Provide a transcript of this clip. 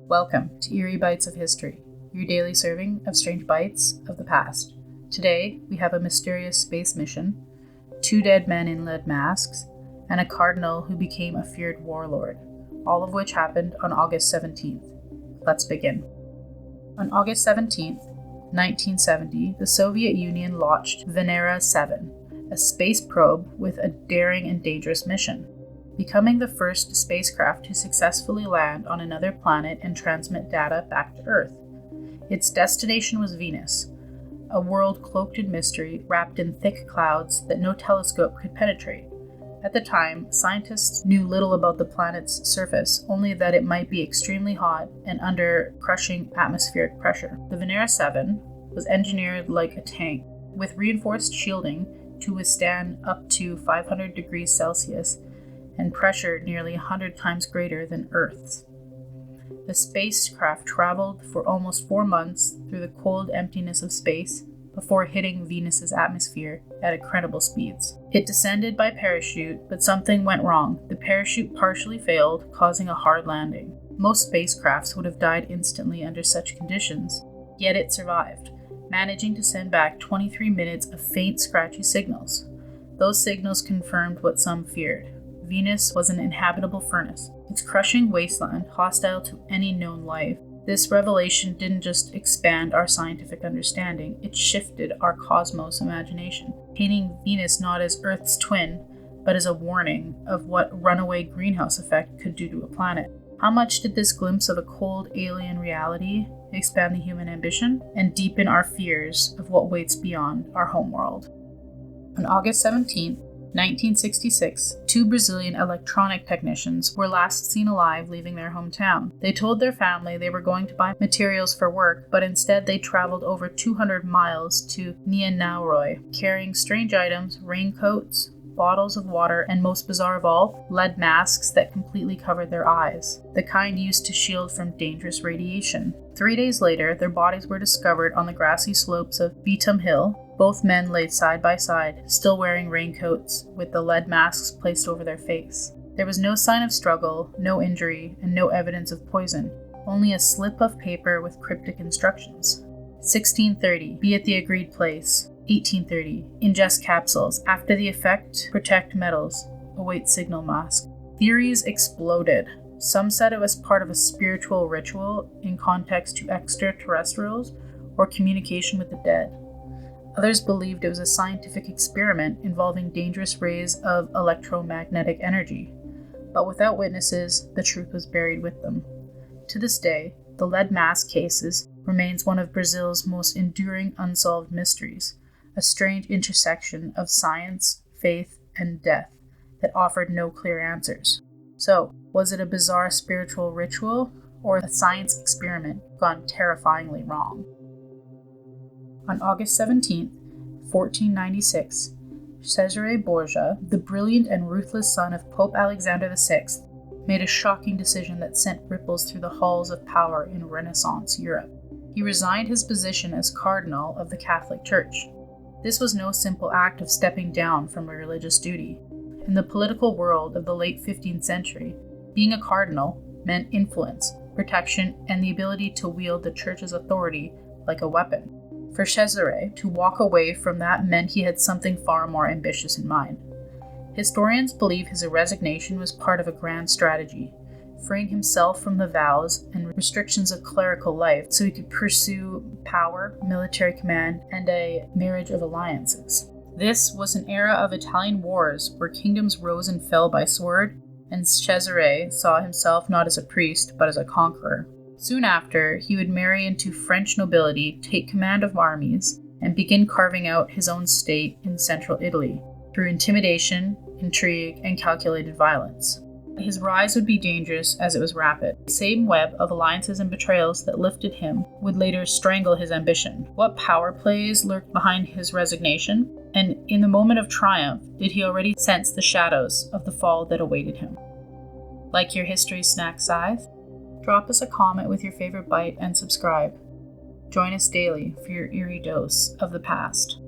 Welcome to Eerie Bites of History, your daily serving of strange bites of the past. Today, we have a mysterious space mission, 2 dead men in lead masks, and a cardinal who became a feared warlord, all of which happened on August 17th. Let's begin. On August 17th, 1970, the Soviet Union launched Venera 7, a space probe with a daring and dangerous mission, becoming the first spacecraft to successfully land on another planet and transmit data back to Earth. Its destination was Venus, a world cloaked in mystery, wrapped in thick clouds that no telescope could penetrate. At the time, scientists knew little about the planet's surface, only that it might be extremely hot and under crushing atmospheric pressure. The Venera 7 was engineered like a tank, with reinforced shielding to withstand up to 500 degrees Celsius and pressure nearly 100 times greater than Earth's. The spacecraft traveled for almost 4 months through the cold emptiness of space before hitting Venus's atmosphere at incredible speeds. It descended by parachute, but something went wrong. The parachute partially failed, causing a hard landing. Most spacecrafts would have died instantly under such conditions, yet it survived, managing to send back 23 minutes of faint, scratchy signals. Those signals confirmed what some feared. Venus was an inhabitable furnace, its crushing wasteland, hostile to any known life. This revelation didn't just expand our scientific understanding, it shifted our cosmos imagination, painting Venus not as Earth's twin, but as a warning of what runaway greenhouse effect could do to a planet. How much did this glimpse of a cold alien reality expand the human ambition and deepen our fears of what waits beyond our homeworld? On August 17th, 1966, 2 Brazilian electronic technicians were last seen alive leaving their hometown. They told their family they were going to buy materials for work, but instead they traveled over 200 miles to Niterói, carrying strange items, raincoats, bottles of water, and most bizarre of all, lead masks that completely covered their eyes, the kind used to shield from dangerous radiation. 3 days later, their bodies were discovered on the grassy slopes of Beatum Hill. Both men lay side by side, still wearing raincoats, with the lead masks placed over their face. There was no sign of struggle, no injury, and no evidence of poison, only a slip of paper with cryptic instructions. 1630, be at the agreed place. 1830, ingest capsules. After the effect, protect metals. Await signal mask. Theories exploded. Some said it was part of a spiritual ritual in context to extraterrestrials or communication with the dead. Others believed it was a scientific experiment involving dangerous rays of electromagnetic energy. But without witnesses, the truth was buried with them. To this day, the lead mask cases remains one of Brazil's most enduring unsolved mysteries, a strange intersection of science, faith, and death that offered no clear answers. So, was it a bizarre spiritual ritual or a science experiment gone terrifyingly wrong? On August 17, 1496, Cesare Borgia, the brilliant and ruthless son of Pope Alexander VI, made a shocking decision that sent ripples through the halls of power in Renaissance Europe. He resigned his position as Cardinal of the Catholic Church. This was no simple act of stepping down from a religious duty. In the political world of the late 15th century, being a cardinal meant influence, protection, and the ability to wield the church's authority like a weapon. For Cesare, to walk away from that meant he had something far more ambitious in mind. Historians believe his resignation was part of a grand strategy, freeing himself from the vows and restrictions of clerical life so he could pursue power, military command, and a marriage of alliances. This was an era of Italian wars where kingdoms rose and fell by sword, and Cesare saw himself not as a priest but as a conqueror. Soon after, he would marry into French nobility, take command of armies, and begin carving out his own state in central Italy through intimidation, intrigue, and calculated violence. His rise would be dangerous as it was rapid. The same web of alliances and betrayals that lifted him would later strangle his ambition. What power plays lurked behind his resignation? And in the moment of triumph, did he already sense the shadows of the fall that awaited him? Like your history snack size? Drop us a comment with your favorite bite and subscribe. Join us daily for your eerie dose of the past.